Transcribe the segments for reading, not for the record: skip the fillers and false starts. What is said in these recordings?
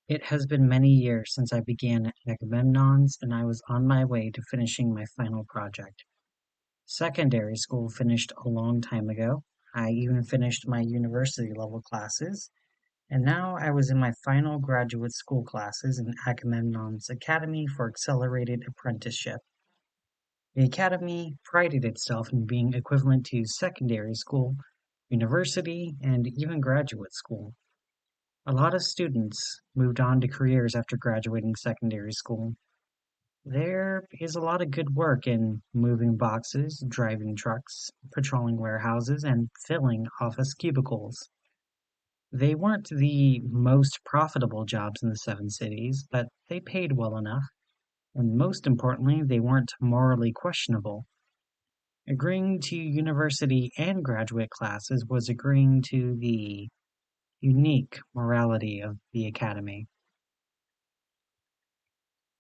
It has been many years since I began at Agamemnon's, and I was on my way to finishing my final project. Secondary school finished a long time ago. I even finished my university level classes, and now I was in my final graduate school classes in Agamemnon's Academy for Accelerated Apprenticeship. The Academy prided itself in being equivalent to secondary school, university, and even graduate school. A lot of students moved on to careers after graduating secondary school. There is a lot of good work in moving boxes, driving trucks, patrolling warehouses, and filling office cubicles. They weren't the most profitable jobs in the seven cities, but they paid well enough, and most importantly, they weren't morally questionable. Agreeing to university and graduate classes was agreeing to the unique morality of the academy.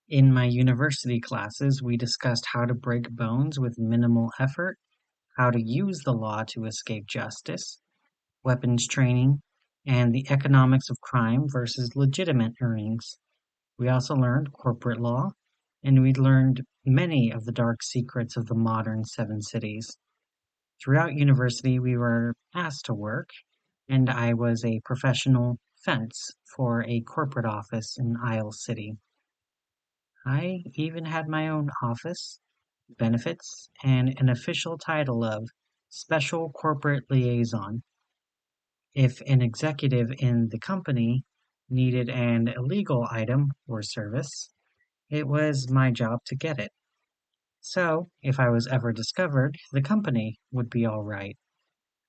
In my university classes, we discussed how to break bones with minimal effort, how to use the law to escape justice, weapons training, and the economics of crime versus legitimate earnings. We also learned corporate law, and we learned many of the dark secrets of the modern seven cities. Throughout university, we were asked to work, and I was a professional fence for a corporate office in Isle City. I even had my own office, benefits, and an official title of Special Corporate Liaison. If an executive in the company needed an illegal item or service, it was my job to get it. So, if I was ever discovered, the company would be all right.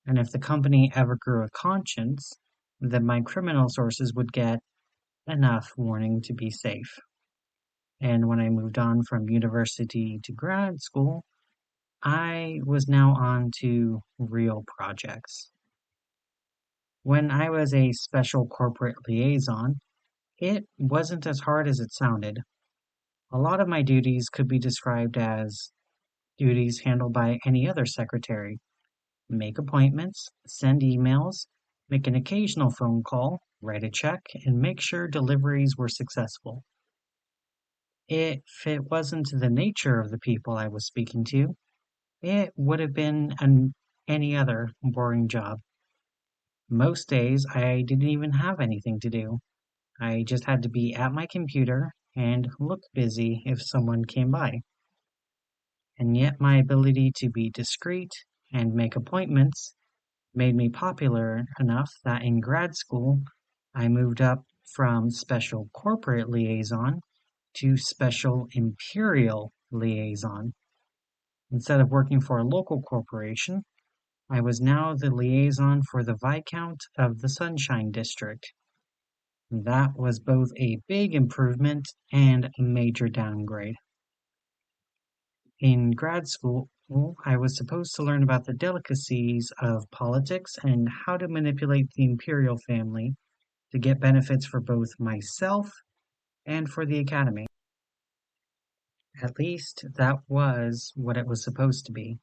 And if the company ever grew a conscience, then my criminal sources would get enough warning to be safe. And when I moved on from university to grad school, I was now on to real projects. When I was a special corporate liaison, it wasn't as hard as it sounded. A lot of my duties could be described as duties handled by any other secretary: make appointments, send emails, make an occasional phone call, write a check, and make sure deliveries were successful. If it wasn't the nature of the people I was speaking to, it would have been any other boring job. Most days I didn't even have anything to do. I just had to be at my computer and look busy if someone came by. And yet my ability to be discreet and make appointments made me popular enough that in grad school I moved up from special corporate liaison to special imperial liaison. Instead of working for a local corporation, I was now the liaison for the Viscount of the Sunshine District. That was both a big improvement and a major downgrade. In grad school, I was supposed to learn about the delicacies of politics and how to manipulate the imperial family to get benefits for both myself and for the academy. At least that was what it was supposed to be.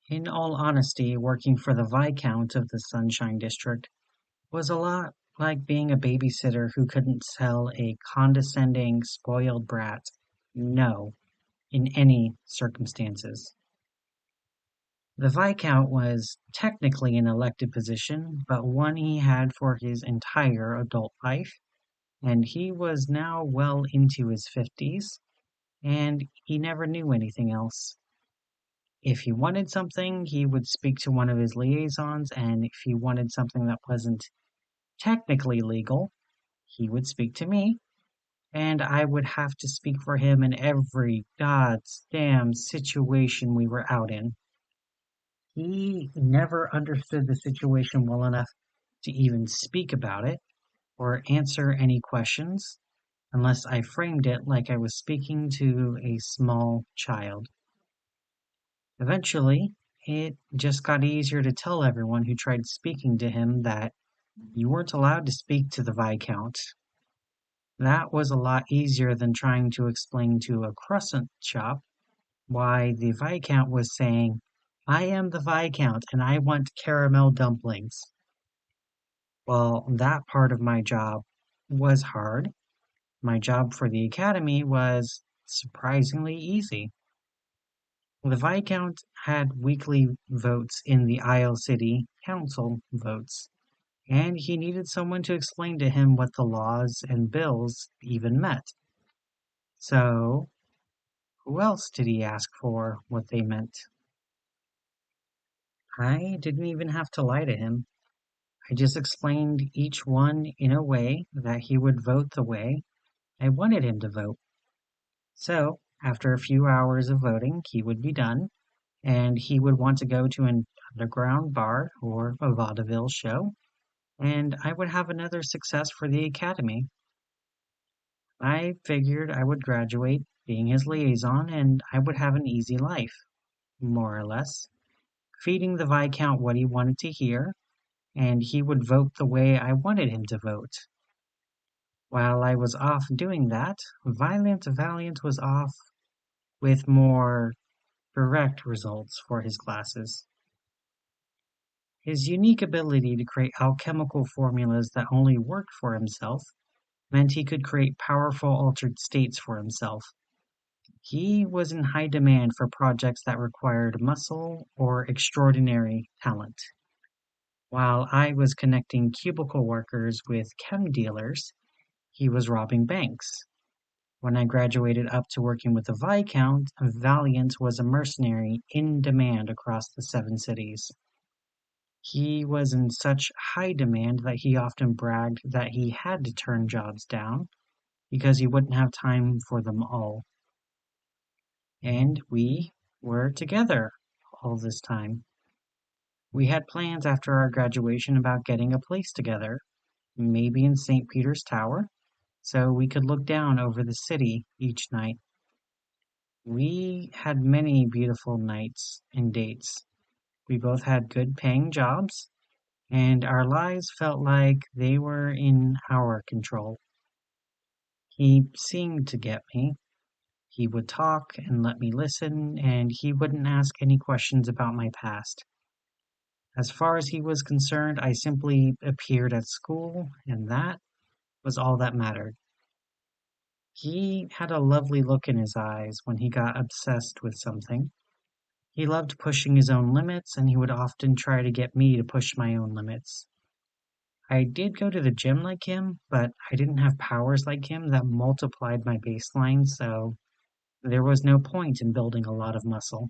In all honesty, working for the Viscount of the Sunshine District was a lot like being a babysitter who couldn't tell a condescending, spoiled brat no in any circumstances. The Viscount was technically an elected position, but one he had for his entire adult life, and he was now well into his 50s, and he never knew anything else. If he wanted something, he would speak to one of his liaisons, and if he wanted something that wasn't technically legal, he would speak to me, and I would have to speak for him in every god's damn situation we were out in. He never understood the situation well enough to even speak about it or answer any questions unless I framed it like I was speaking to a small child. Eventually, it just got easier to tell everyone who tried speaking to him that you weren't allowed to speak to the Viscount. That was a lot easier than trying to explain to a croissant shop why the Viscount was saying, "I am the Viscount and I want caramel dumplings." Well, that part of my job was hard. My job for the Academy was surprisingly easy. The Viscount had weekly votes in the Isle City Council votes, and he needed someone to explain to him what the laws and bills even meant. So, who else did he ask for what they meant? I didn't even have to lie to him. I just explained each one in a way that he would vote the way I wanted him to vote. So, after a few hours of voting, he would be done, and he would want to go to an underground bar or a vaudeville show, and I would have another success for the Academy. I figured I would graduate being his liaison, and I would have an easy life, more or less, feeding the Viscount what he wanted to hear, and he would vote the way I wanted him to vote. While I was off doing that, Valiant was off with more direct results for his classes. His unique ability to create alchemical formulas that only worked for himself meant he could create powerful altered states for himself. He was in high demand for projects that required muscle or extraordinary talent. While I was connecting cubicle workers with chem dealers, he was robbing banks. When I graduated up to working with the Viscount, Valiant was a mercenary in demand across the 7 cities. He was in such high demand that he often bragged that he had to turn jobs down because he wouldn't have time for them all. And we were together all this time. We had plans after our graduation about getting a place together, maybe in St. Peter's Tower, so we could look down over the city each night. We had many beautiful nights and dates. We both had good paying jobs, and our lives felt like they were in our control. He seemed to get me. He would talk and let me listen, and he wouldn't ask any questions about my past. As far as he was concerned, I simply appeared at school, and that was all that mattered. He had a lovely look in his eyes when he got obsessed with something. He loved pushing his own limits, and he would often try to get me to push my own limits. I did go to the gym like him, but I didn't have powers like him that multiplied my baseline, so there was no point in building a lot of muscle.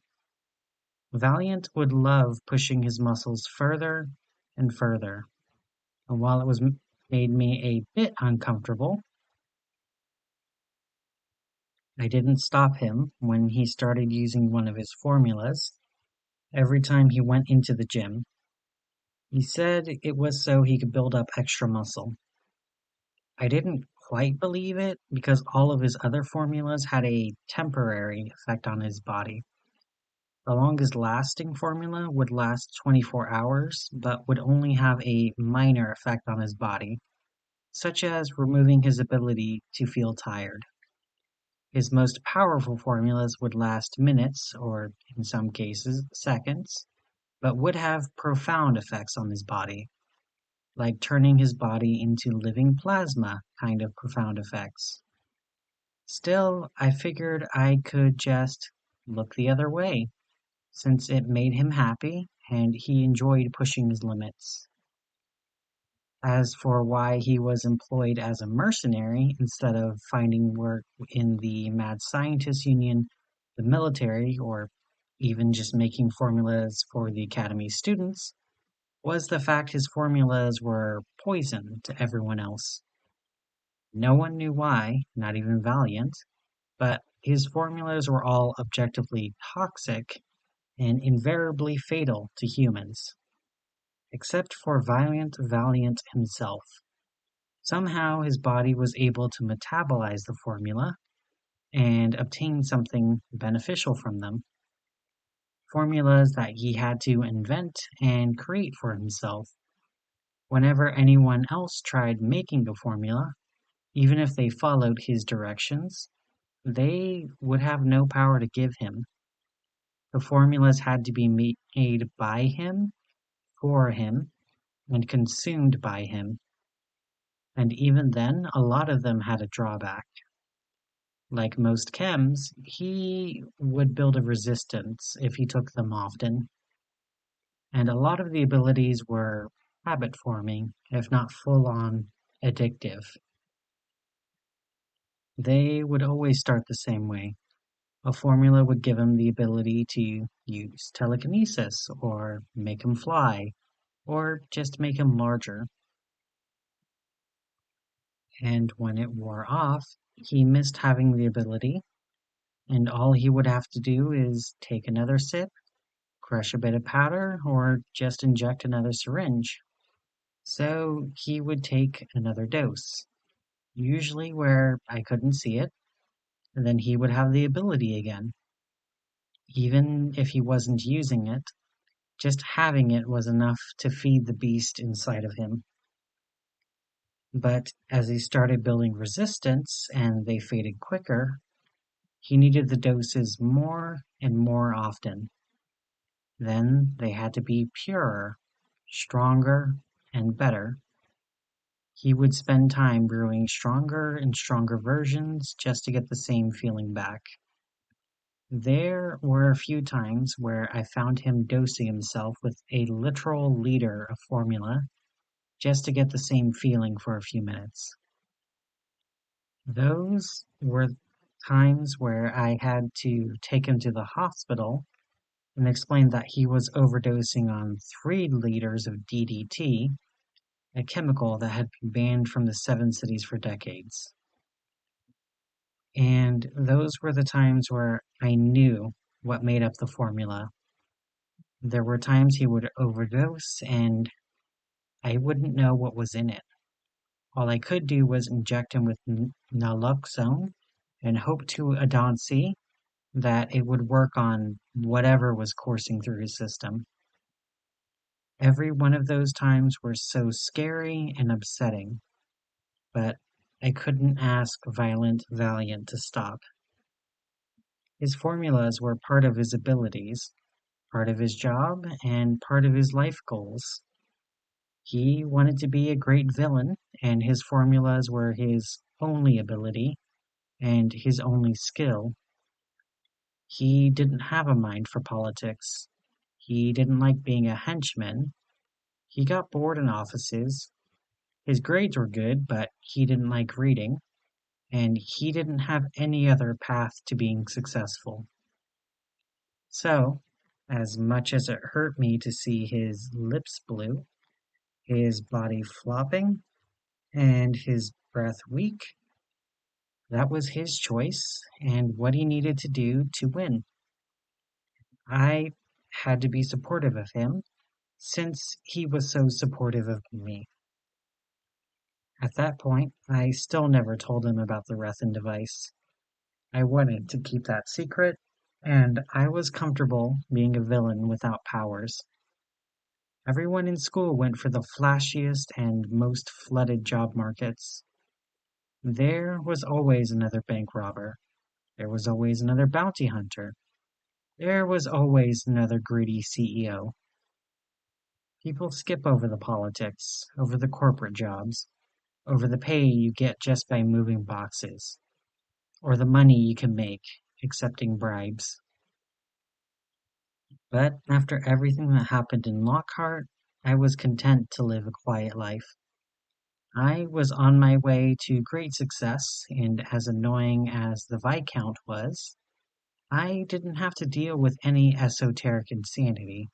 Valiant would love pushing his muscles further and further, and while it was made me a bit uncomfortable, I didn't stop him when he started using one of his formulas every time he went into the gym. He said it was so he could build up extra muscle. I didn't quite believe it because all of his other formulas had a temporary effect on his body. The longest lasting formula would last 24 hours, but would only have a minor effect on his body, such as removing his ability to feel tired. His most powerful formulas would last minutes, or in some cases, seconds, but would have profound effects on his body, like turning his body into living plasma kind of profound effects. Still, I figured I could just look the other way, since it made him happy and he enjoyed pushing his limits. As for why he was employed as a mercenary instead of finding work in the Mad Scientist Union, the military, or even just making formulas for the Academy students, was the fact his formulas were poison to everyone else. No one knew why, not even Valiant, but his formulas were all objectively toxic and invariably fatal to humans, except for Valiant himself. Somehow his body was able to metabolize the formula and obtain something beneficial from them. Formulas that he had to invent and create for himself. Whenever anyone else tried making the formula, even if they followed his directions, they would have no power to give him. The formulas had to be made by him, for him, and consumed by him. And even then, a lot of them had a drawback. Like most chems, he would build a resistance if he took them often, and a lot of the abilities were habit forming, if not full on addictive. They would always start the same way. A formula would give him the ability to use telekinesis, or make him fly, or just make him larger. And when it wore off, he missed having the ability, and all he would have to do is take another sip, crush a bit of powder, or just inject another syringe. So he would take another dose, usually where I couldn't see it, and then he would have the ability again. Even if he wasn't using it, just having it was enough to feed the beast inside of him. But as he started building resistance and they faded quicker, he needed the doses more and more often. Then they had to be purer, stronger, and better. He would spend time brewing stronger and stronger versions just to get the same feeling back. There were a few times where I found him dosing himself with a literal liter of formula just to get the same feeling for a few minutes. Those were times where I had to take him to the hospital and explain that he was overdosing on 3 liters of DDT, a chemical that had been banned from the 7 cities for decades. And those were the times where I knew what made up the formula. There were times he would overdose and I wouldn't know what was in it. All I could do was inject him with naloxone and hope to Adansi that it would work on whatever was coursing through his system. Every one of those times were so scary and upsetting, but I couldn't ask Violent Valiant to stop. His formulas were part of his abilities, part of his job, and part of his life goals. He wanted to be a great villain, and his formulas were his only ability and his only skill. He didn't have a mind for politics. He didn't like being a henchman. He got bored in offices. His grades were good, but he didn't like reading, and he didn't have any other path to being successful. So, as much as it hurt me to see his lips blue, his body flopping, and his breath weak, that was his choice and what he needed to do to win. I had to be supportive of him since he was so supportive of me. At that point, I still never told him about the Rethin device. I wanted to keep that secret, and I was comfortable being a villain without powers. Everyone in school went for the flashiest and most flooded job markets. There was always another bank robber. There was always another bounty hunter. There was always another greedy CEO. People skip over the politics, over the corporate jobs, over the pay you get just by moving boxes, or the money you can make accepting bribes. But after everything that happened in Lockhart, I was content to live a quiet life. I was on my way to great success, and as annoying as the Viscount was, I didn't have to deal with any esoteric insanity.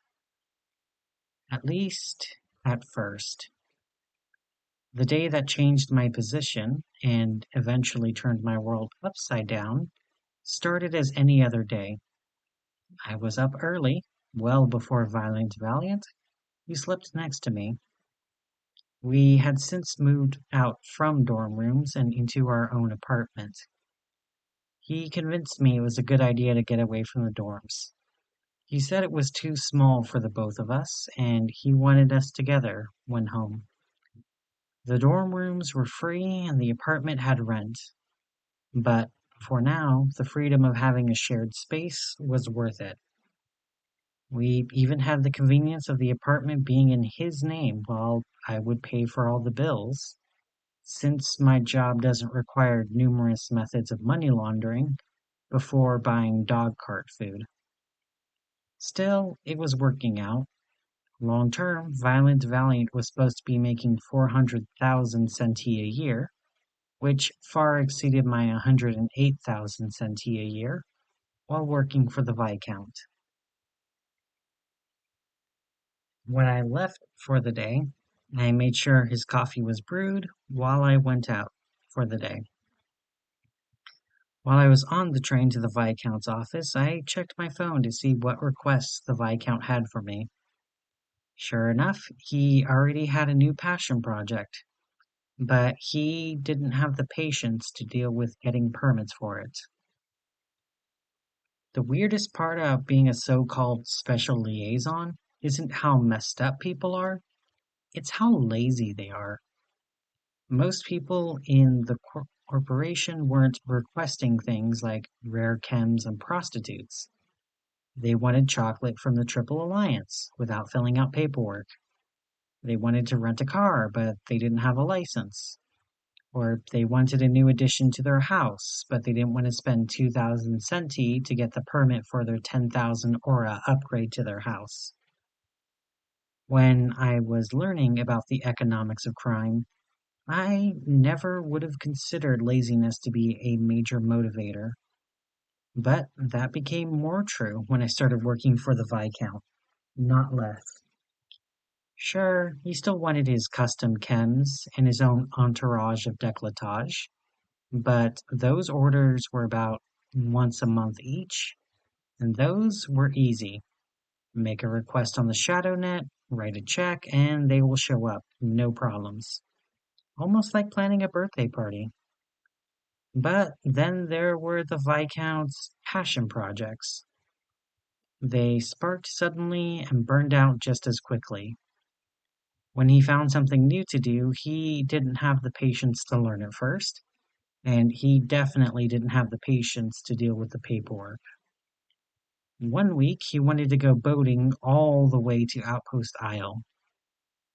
At least, at first. The day that changed my position, and eventually turned my world upside down, started as any other day. I was up early, well before Violent Valiant, who slept next to me. We had since moved out from dorm rooms and into our own apartment. He convinced me it was a good idea to get away from the dorms. He said it was too small for the both of us, and he wanted us together when home. The dorm rooms were free and the apartment had rent, but for now, the freedom of having a shared space was worth it. We even had the convenience of the apartment being in his name while I would pay for all the bills. since my job doesn't require numerous methods of money laundering before buying dog cart food. Still, it was working out. Long term, Violent Valiant was supposed to be making 400,000 centii a year, which far exceeded my 108,000 centii a year while working for the Viscount. When I left for the day, I made sure his coffee was brewed while I went out for the day. While I was on the train to the Viscount's office, I checked my phone to see what requests the Viscount had for me. Sure enough, he already had a new passion project, but he didn't have the patience to deal with getting permits for it. The weirdest part of being a so-called special liaison isn't how messed up people are, it's how lazy they are. Most people in the corporation weren't requesting things like rare chems and prostitutes. They wanted chocolate from the Triple Alliance without filling out paperwork. They wanted to rent a car, but they didn't have a license. Or they wanted a new addition to their house, but they didn't want to spend 2,000 centi to get the permit for their 10,000 aura upgrade to their house. When I was learning about the economics of crime, I never would have considered laziness to be a major motivator. But that became more true when I started working for the Viscount, not less. Sure, he still wanted his custom chems and his own entourage of décolletage, but those orders were about once a month each, and those were easy. Make a request on the ShadowNet, write a check, and they will show up, no problems. Almost like planning a birthday party. But then there were the Viscount's passion projects. They sparked suddenly and burned out just as quickly. When he found something new to do, he didn't have the patience to learn it first, and he definitely didn't have the patience to deal with the paperwork. One week, he wanted to go boating all the way to Outpost Isle.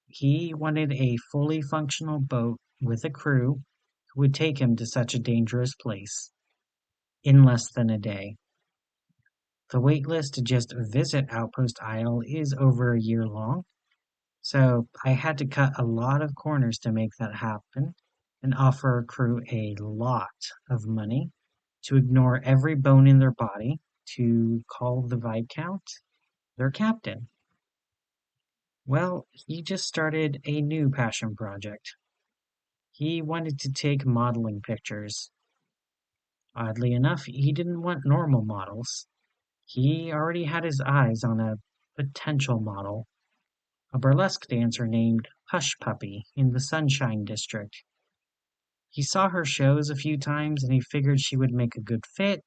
He wanted a fully functional boat with a crew who would take him to such a dangerous place in less than a day. The wait list to just visit Outpost Isle is over a year long, so I had to cut a lot of corners to make that happen and offer a crew a lot of money to ignore every bone in their body to call the Viscount their captain. Well, he just started a new passion project. He wanted to take modeling pictures. Oddly enough, he didn't want normal models. He already had his eyes on a potential model, a burlesque dancer named Hush Puppy in the Sunshine District. He saw her shows a few times and he figured she would make a good fit,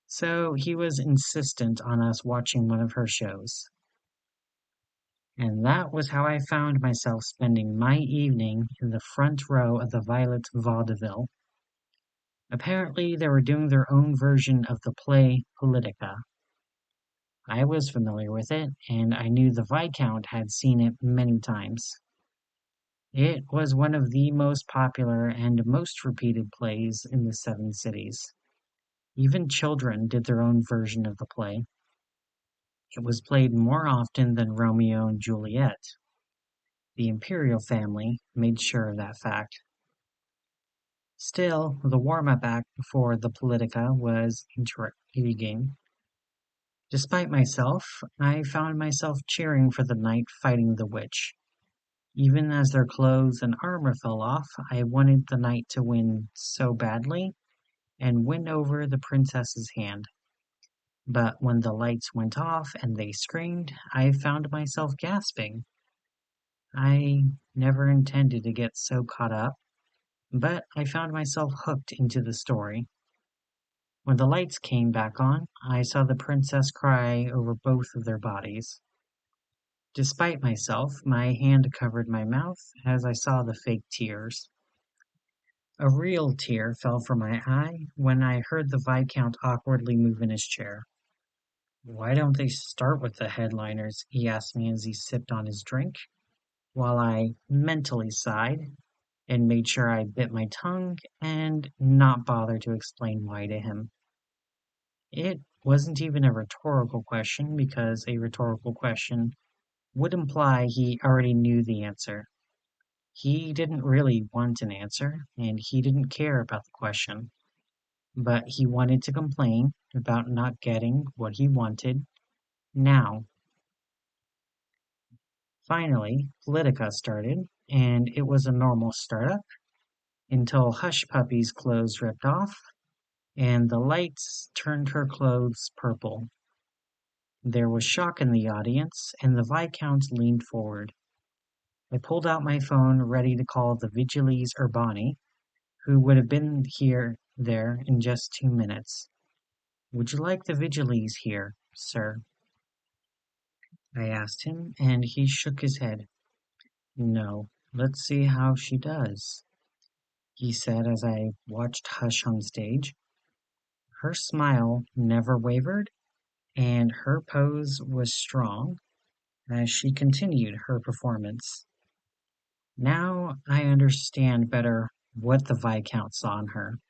so he was insistent on us watching one of her shows. And that was how I found myself spending my evening in the front row of the Violet Vaudeville. Apparently, they were doing their own version of the play Politica. I was familiar with it, and I knew the Viscount had seen it many times. It was one of the most popular and most repeated plays in the Seven Cities. Even children did their own version of the play. It was played more often than Romeo and Juliet. The imperial family made sure of that fact. Still, the warm-up act before the Politica was intriguing. Despite myself, I found myself cheering for the knight fighting the witch. Even as their clothes and armor fell off, I wanted the knight to win so badly and win over the princess's hand. But when the lights went off and they screamed, I found myself gasping. I never intended to get so caught up, but I found myself hooked into the story. When the lights came back on, I saw the princess cry over both of their bodies. Despite myself, my hand covered my mouth as I saw the fake tears. A real tear fell from my eye when I heard the Viscount awkwardly move in his chair. "Why don't they start with the headliners?" he asked me as he sipped on his drink, while I mentally sighed. and made sure I bit my tongue and not bother to explain why to him. It wasn't even a rhetorical question because a rhetorical question would imply he already knew the answer. He didn't really want an answer, and he didn't care about the question, but he wanted to complain about not getting what he wanted now. Finally, Politica started, and it was a normal startup until Hush Puppy's clothes ripped off and the lights turned her clothes purple. There was shock in the audience, and the Viscount leaned forward. I pulled out my phone, ready to call the Vigiles Urbani, who would have been there in just 2 minutes. Would you like the Vigiles here, sir? I asked him, and he shook his head. No, let's see how she does, he said as I watched Hush on stage. Her smile never wavered, and her pose was strong as she continued her performance. Now I understand better what the Viscount saw in her.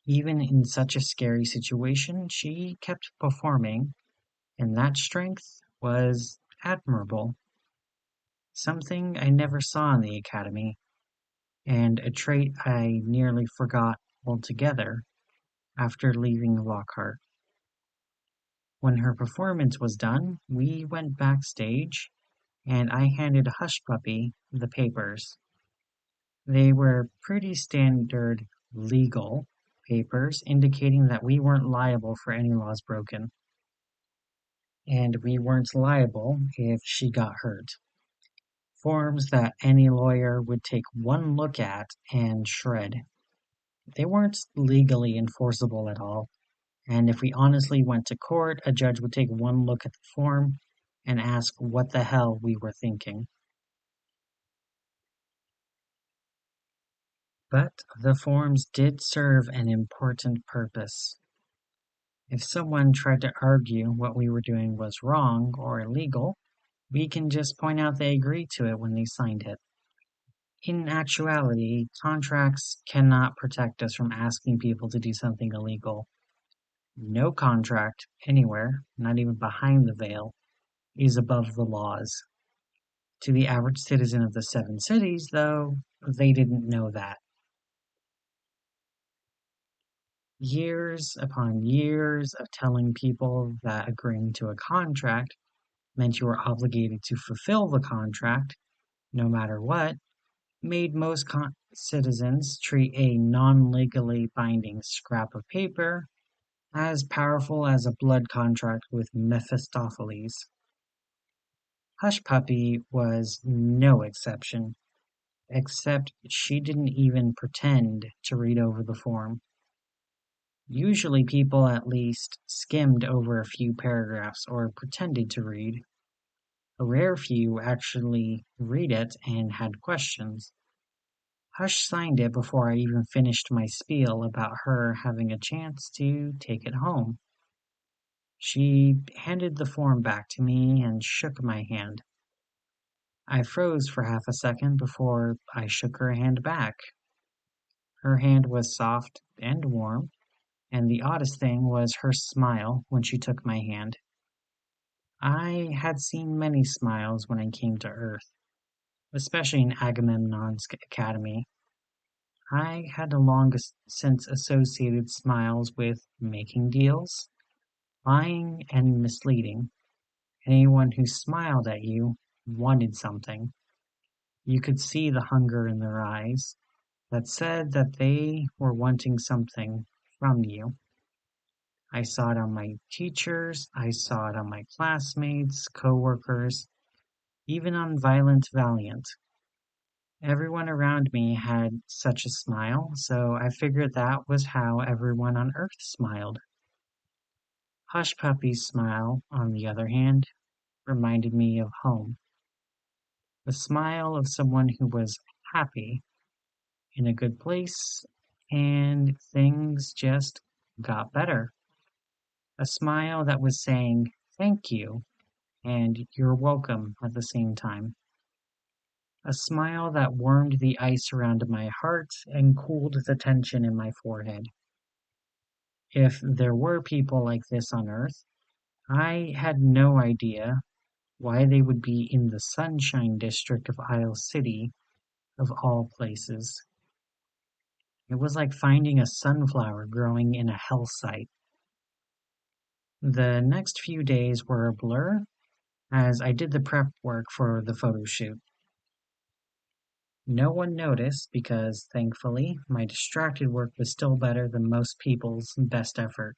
Even in such a scary situation, she kept performing, and that strength was admirable. Something I never saw in the Academy, and a trait I nearly forgot altogether after leaving Lockhart. When her performance was done, we went backstage, and I handed Hush Puppy the papers. They were pretty standard legal papers indicating that we weren't liable for any laws broken, and we weren't liable if she got hurt. Forms that any lawyer would take one look at and shred. They weren't legally enforceable at all, and if we honestly went to court, a judge would take one look at the form and ask what the hell we were thinking. But the forms did serve an important purpose. If someone tried to argue what we were doing was wrong or illegal, we can just point out they agreed to it when they signed it. In actuality, contracts cannot protect us from asking people to do something illegal. No contract, anywhere, not even behind the veil, is above the laws. To the average citizen of the seven cities, though, they didn't know that. Years upon years of telling people that agreeing to a contract meant you were obligated to fulfill the contract, no matter what, made most citizens treat a non-legally binding scrap of paper as powerful as a blood contract with Mephistopheles. Hush Puppy was no exception, except she didn't even pretend to read over the form. Usually people at least skimmed over a few paragraphs or pretended to read. A rare few actually read it and had questions. Hush signed it before I even finished my spiel about her having a chance to take it home. She handed the form back to me and shook my hand. I froze for half a second before I shook her hand back. Her hand was soft and warm, and the oddest thing was her smile when she took my hand. I had seen many smiles when I came to Earth, especially in Agamemnon's academy. I had long since associated smiles with making deals, lying, and misleading. Anyone who smiled at you wanted something. You could see the hunger in their eyes that said that they were wanting something from you. I saw it on my teachers, I saw it on my classmates, coworkers, even on Violent Valiant. Everyone around me had such a smile, so I figured that was how everyone on Earth smiled. Hush Puppy's smile, on the other hand, reminded me of home. The smile of someone who was happy, in a good place, and things just got better. A smile that was saying thank you and you're welcome at the same time. a smile that warmed the ice around my heart and cooled the tension in my forehead. If there were people like this on Earth, I had no idea why they would be in the Sunshine District of Isle City, of all places. It was like finding a sunflower growing in a hell site. The next few days were a blur as I did the prep work for the photo shoot. No one noticed because, thankfully, my distracted work was still better than most people's best effort.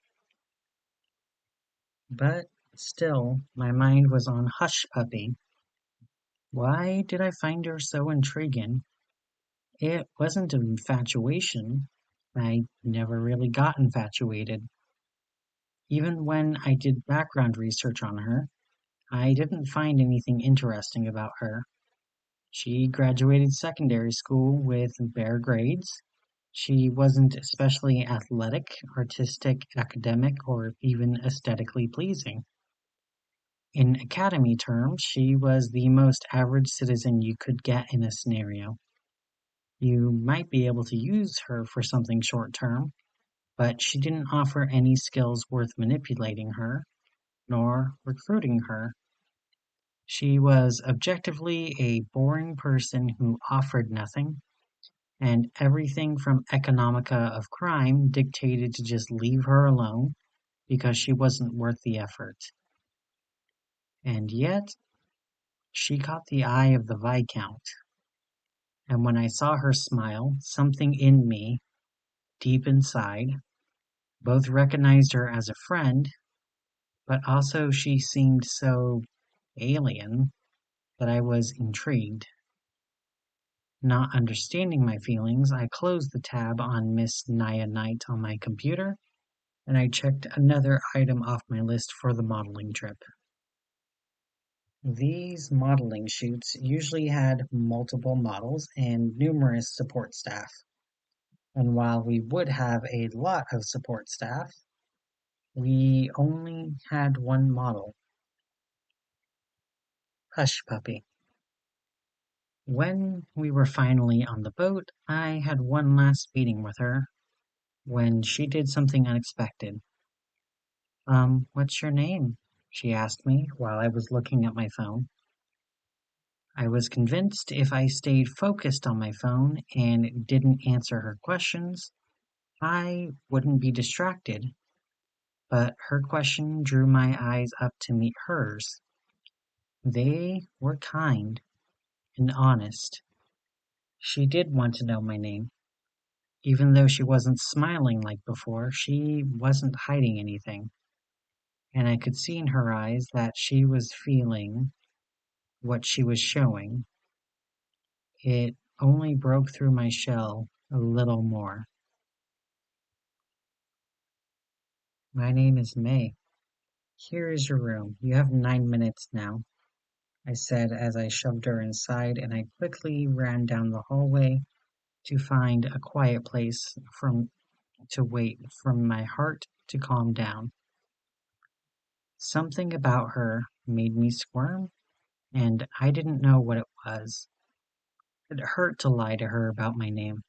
But still, my mind was on Hush Puppy. Why did I find her so intriguing? It wasn't infatuation. I never really got infatuated. Even when I did background research on her, I didn't find anything interesting about her. She graduated secondary school with bare grades. She wasn't especially athletic, artistic, academic, or even aesthetically pleasing. In academy terms, she was the most average citizen you could get in a scenario. You might be able to use her for something short term, but she didn't offer any skills worth manipulating her, nor recruiting her. She was objectively a boring person who offered nothing, and everything from economica of crime dictated to just leave her alone because she wasn't worth the effort. And yet, she caught the eye of the Viscount, and when I saw her smile, something in me, deep inside, both recognized her as a friend, but also she seemed so alien that I was intrigued. Not understanding my feelings, I closed the tab on Miss Naya Knight on my computer, and I checked another item off my list for the modeling trip. These modeling shoots usually had multiple models and numerous support staff. And while we would have a lot of support staff, we only had one model, Hush Puppy. When we were finally on the boat, I had one last meeting with her when she did something unexpected. What's your name? She asked me while I was looking at my phone. I was convinced if I stayed focused on my phone and didn't answer her questions, I wouldn't be distracted. But her question drew my eyes up to meet hers. They were kind and honest. She did want to know my name. Even though she wasn't smiling like before, she wasn't hiding anything. And I could see in her eyes that she was feeling what she was showing. It only broke through my shell a little more. My name is May. Here is your room. You have 9 minutes now, I said as I shoved her inside and I quickly ran down the hallway to find a quiet place to wait for my heart to calm down. Something about her made me squirm, and I didn't know what it was. It hurt to lie to her about my name.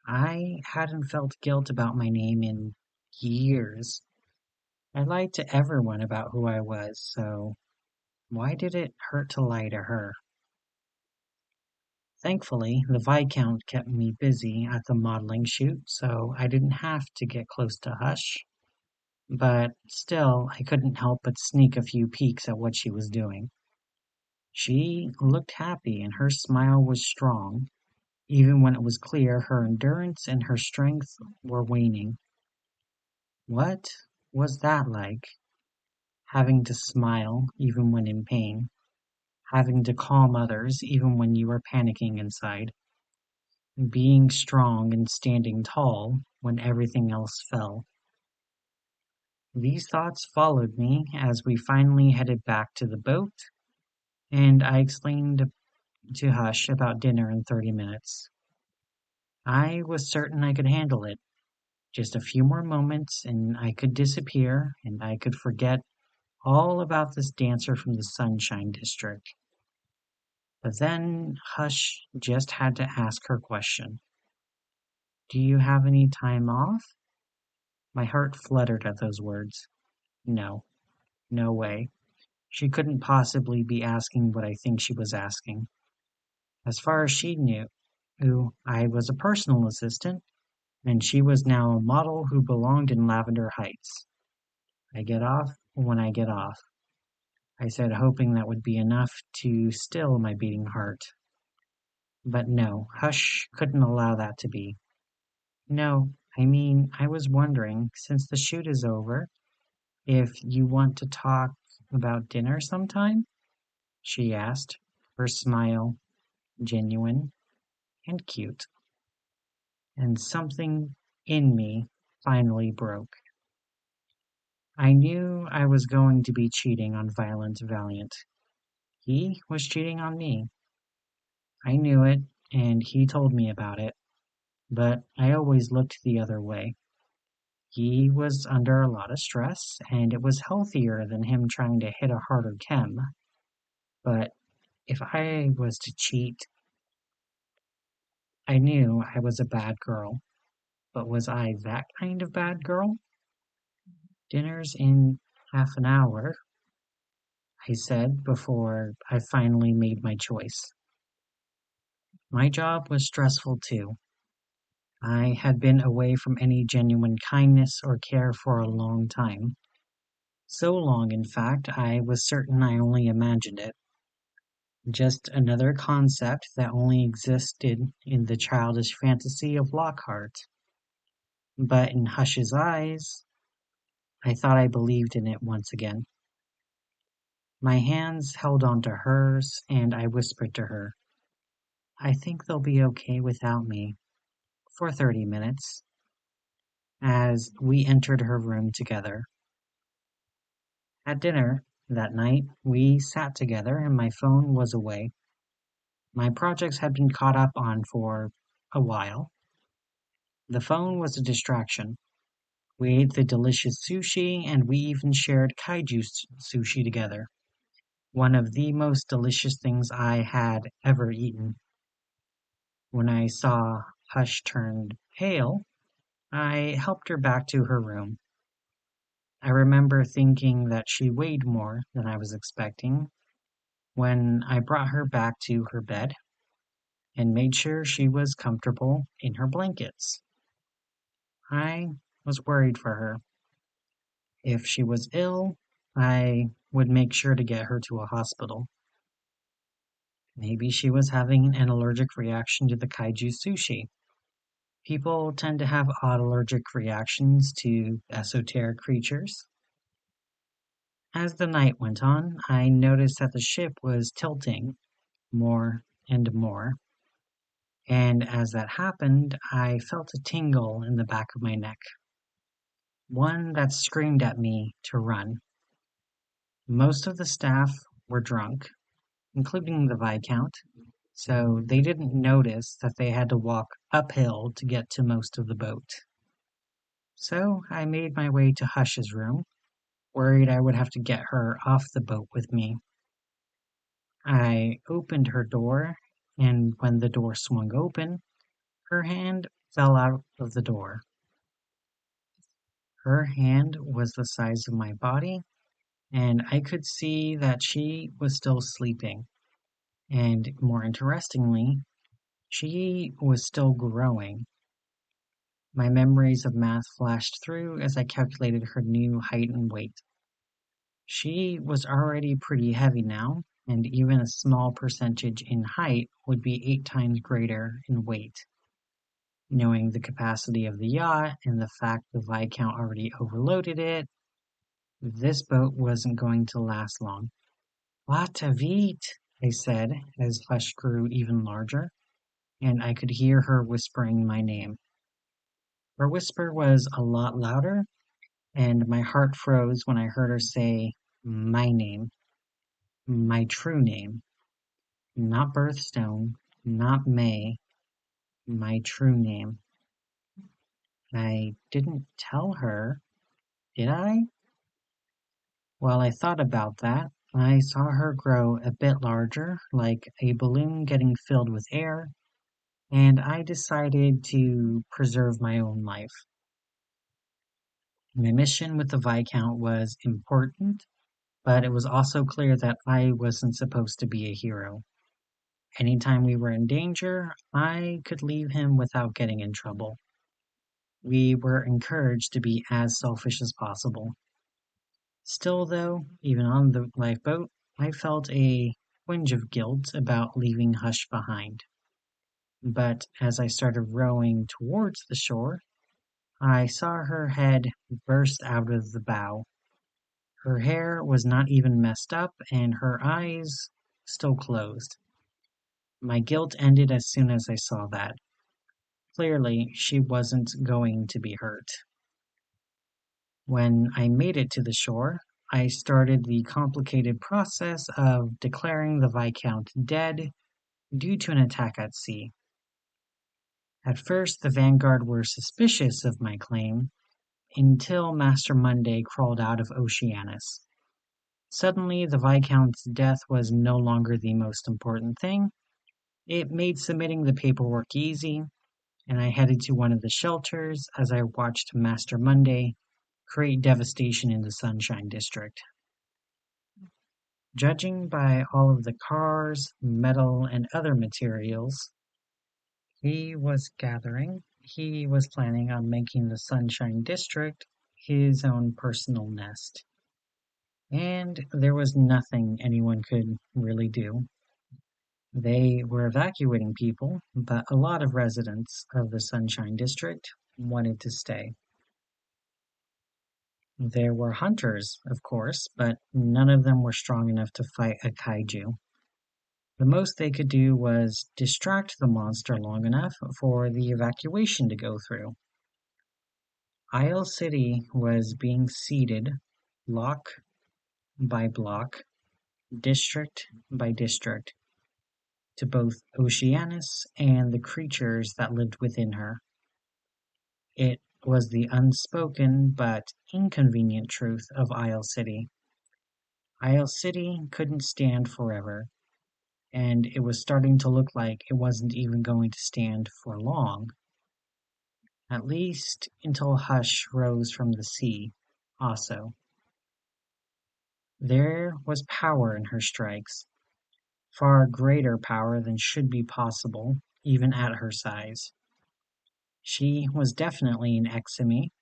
I hadn't felt guilt about my name in years. I lied to everyone about who I was, so why did it hurt to lie to her? Thankfully, the Viscount kept me busy at the modeling shoot, so I didn't have to get close to Hush. But still, I couldn't help but sneak a few peeks at what she was doing. She looked happy and her smile was strong, even when it was clear her endurance and her strength were waning. What was that like? Having to smile even when in pain, having to calm others even when you were panicking inside, being strong and standing tall when everything else fell. These thoughts followed me as we finally headed back to the boat, and I explained to Hush about dinner in 30 minutes. I was certain I could handle it. Just a few more moments and I could disappear and I could forget all about this dancer from the Sunshine District. But then Hush just had to ask her question. Do you have any time off? My heart fluttered at those words. No, no way. She couldn't possibly be asking what I think she was asking. As far as she knew, I was a personal assistant, and she was now a model who belonged in Lavender Heights. I get off when I get off, I said, hoping that would be enough to still my beating heart. But no, Hush couldn't allow that to be. No, I mean, I was wondering, since the shoot is over, if you want to talk about dinner sometime? She asked, her smile genuine and cute. And something in me finally broke. I knew I was going to be cheating on Violent Valiant. He was cheating on me. I knew it, and he told me about it, but I always looked the other way. He was under a lot of stress, and it was healthier than him trying to hit a harder chem. But if I was to cheat, I knew I was a bad girl. But was I that kind of bad girl? Dinner's in half an hour, I said before I finally made my choice. My job was stressful too. I had been away from any genuine kindness or care for a long time. So long, in fact, I was certain I only imagined it. Just another concept that only existed in the childish fantasy of Lockhart. But in Hush's eyes, I thought I believed in it once again. My hands held onto hers, and I whispered to her, I think they'll be okay without me. For 30 minutes. As we entered her room together. At dinner that night, we sat together and my phone was away. My projects had been caught up on for a while. The phone was a distraction. We ate the delicious sushi and we even shared kaiju sushi together. One of the most delicious things I had ever eaten. When I saw Hush turned pale, I helped her back to her room. I remember thinking that she weighed more than I was expecting when I brought her back to her bed and made sure she was comfortable in her blankets. I was worried for her. If she was ill, I would make sure to get her to a hospital. Maybe she was having an allergic reaction to the kaiju sushi. People tend to have odd allergic reactions to esoteric creatures. As the night went on, I noticed that the ship was tilting more and more, and as that happened, I felt a tingle in the back of my neck, one that screamed at me to run. Most of the staff were drunk, including the Viscount, so they didn't notice that they had to walk uphill to get to most of the boat. So I made my way to Hush's room, worried I would have to get her off the boat with me. I opened her door, and when the door swung open, her hand fell out of the door. Her hand was the size of my body, and I could see that she was still sleeping. And more interestingly, she was still growing. My memories of math flashed through as I calculated her new height and weight. She was already pretty heavy now, and even a small percentage in height would be 8 times greater in weight. Knowing the capacity of the yacht and the fact the Viscount already overloaded it, this boat wasn't going to last long. What a veet, I said as Hush grew even larger, and I could hear her whispering my name. Her whisper was a lot louder, and my heart froze when I heard her say my name, my true name, not Birthstone, not May, my true name. I didn't tell her, did I? Well, I thought about that, I saw her grow a bit larger, like a balloon getting filled with air, and I decided to preserve my own life. My mission with the Viscount was important, but it was also clear that I wasn't supposed to be a hero. Anytime we were in danger, I could leave him without getting in trouble. We were encouraged to be as selfish as possible. Still, though, even on the lifeboat, I felt a twinge of guilt about leaving Hush behind. But as I started rowing towards the shore, I saw her head burst out of the bow. Her hair was not even messed up, and her eyes still closed. My guilt ended as soon as I saw that. Clearly, she wasn't going to be hurt. When I made it to the shore, I started the complicated process of declaring the Viscount dead due to an attack at sea. At first, the Vanguard were suspicious of my claim until Master Monday crawled out of Oceanus. Suddenly, the Viscount's death was no longer the most important thing. It made submitting the paperwork easy, and I headed to one of the shelters as I watched Master Monday create devastation in the Sunshine District. Judging by all of the cars, metal, and other materials he was gathering, he was planning on making the Sunshine District his own personal nest. And there was nothing anyone could really do. They were evacuating people, but a lot of residents of the Sunshine District wanted to stay. There were hunters, of course, but none of them were strong enough to fight a kaiju. The most they could do was distract the monster long enough for the evacuation to go through. Isle City was being ceded block by block, district by district, to both Oceanus and the creatures that lived within her. It was the unspoken but inconvenient truth of Isle City. Isle City couldn't stand forever, and it was starting to look like it wasn't even going to stand for long. At least until Hush rose from the sea, also. There was power in her strikes, far greater power than should be possible, even at her size. She was definitely an eximii,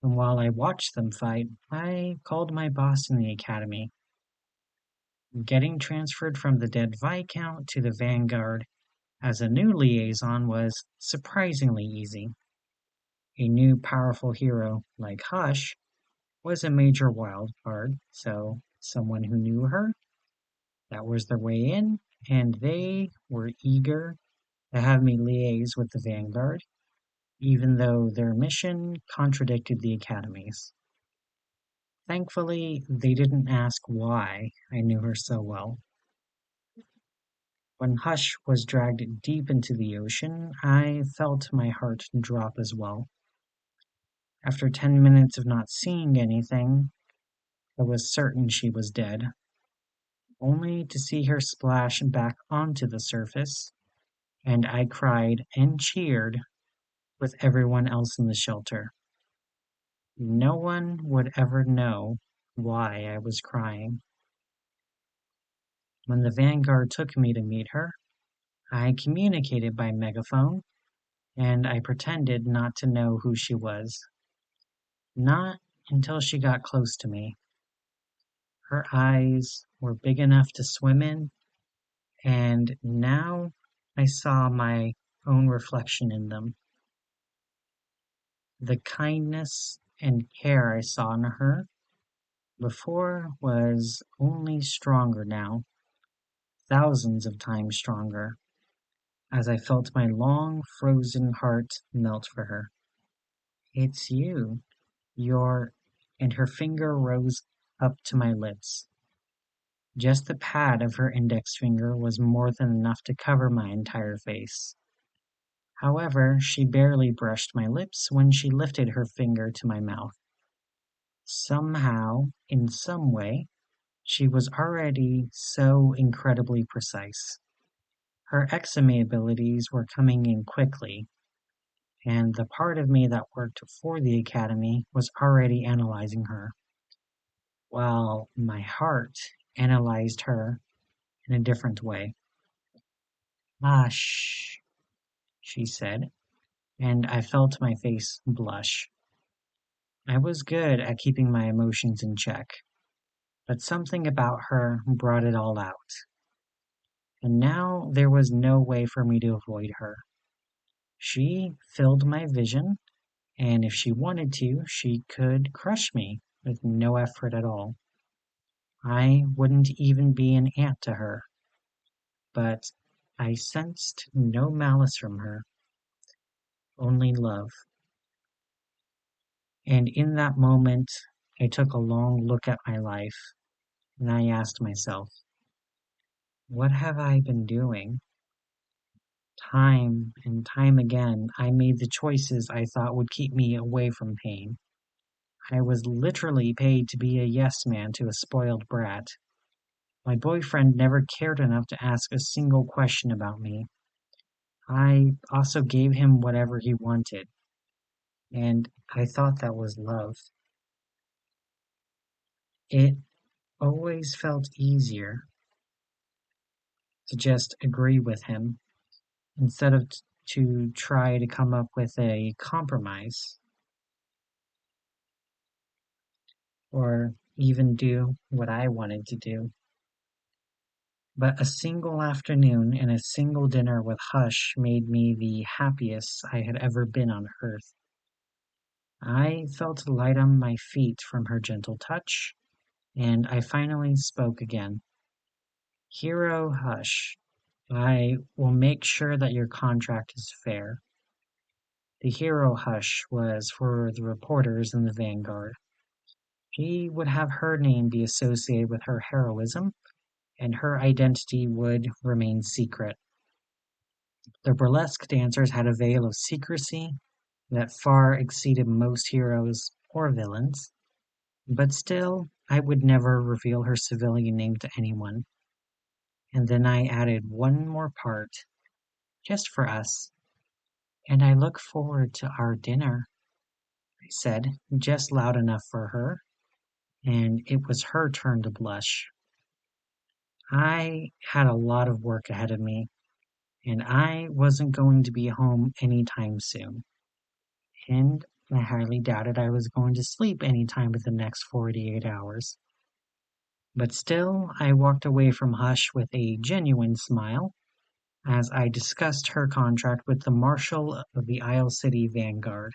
and while I watched them fight, I called my boss in the academy. Getting transferred from the dead Viscount to the Vanguard as a new liaison was surprisingly easy. A new powerful hero like Hush was a major wild card, so someone who knew her, that was their way in, and they were eager to have me liaise with the Vanguard, even though their mission contradicted the Academy's. Thankfully, they didn't ask why I knew her so well. When Hush was dragged deep into the ocean, I felt my heart drop as well. After 10 minutes of not seeing anything, I was certain she was dead, only to see her splash back onto the surface, and I cried and cheered with everyone else in the shelter. No one would ever know why I was crying. When the Vanguard took me to meet her, I communicated by megaphone, and I pretended not to know who she was. Not until she got close to me. Her eyes were big enough to swim in, and now I saw my own reflection in them. The kindness and care I saw in her before was only stronger now, thousands of times stronger, as I felt my long frozen heart melt for her. It's you, you're, and her finger rose up to my lips. Just the pad of her index finger was more than enough to cover my entire face. However, she barely brushed my lips when she lifted her finger to my mouth. Somehow, in some way, She was already so incredibly precise. Her eximii abilities were coming in quickly, and the part of me that worked for the Academy was already analyzing her, while my heart analyzed her in a different way. "Ah, shh," she said, and I felt my face blush. I was good at keeping my emotions in check, but something about her brought it all out. And now there was no way for me to avoid her. She filled my vision, and if she wanted to, she could crush me with no effort at all. I wouldn't even be an ant to her, but I sensed no malice from her, only love. And in that moment, I took a long look at my life, and I asked myself, what have I been doing? Time and time again, I made the choices I thought would keep me away from pain. I was literally paid to be a yes man to a spoiled brat. My boyfriend never cared enough to ask a single question about me. I also gave him whatever he wanted, and I thought that was love. It always felt easier to just agree with him instead of to try to come up with a compromise or even do what I wanted to do. But a single afternoon and a single dinner with Hush made me the happiest I had ever been on earth. I felt light on my feet from her gentle touch, and I finally spoke again. Hero Hush, I will make sure that your contract is fair. The hero Hush was for the reporters in the Vanguard. She would have her name be associated with her heroism, and her identity would remain secret. The burlesque dancers had a veil of secrecy that far exceeded most heroes or villains, but still, I would never reveal her civilian name to anyone. And then I added one more part, just for us. And I look forward to our dinner, I said, just loud enough for her, and it was her turn to blush. I had a lot of work ahead of me, and I wasn't going to be home anytime soon. And I highly doubted I was going to sleep any time in the next 48 hours. But still, I walked away from Hush with a genuine smile as I discussed her contract with the Marshal of the Isle City Vanguard.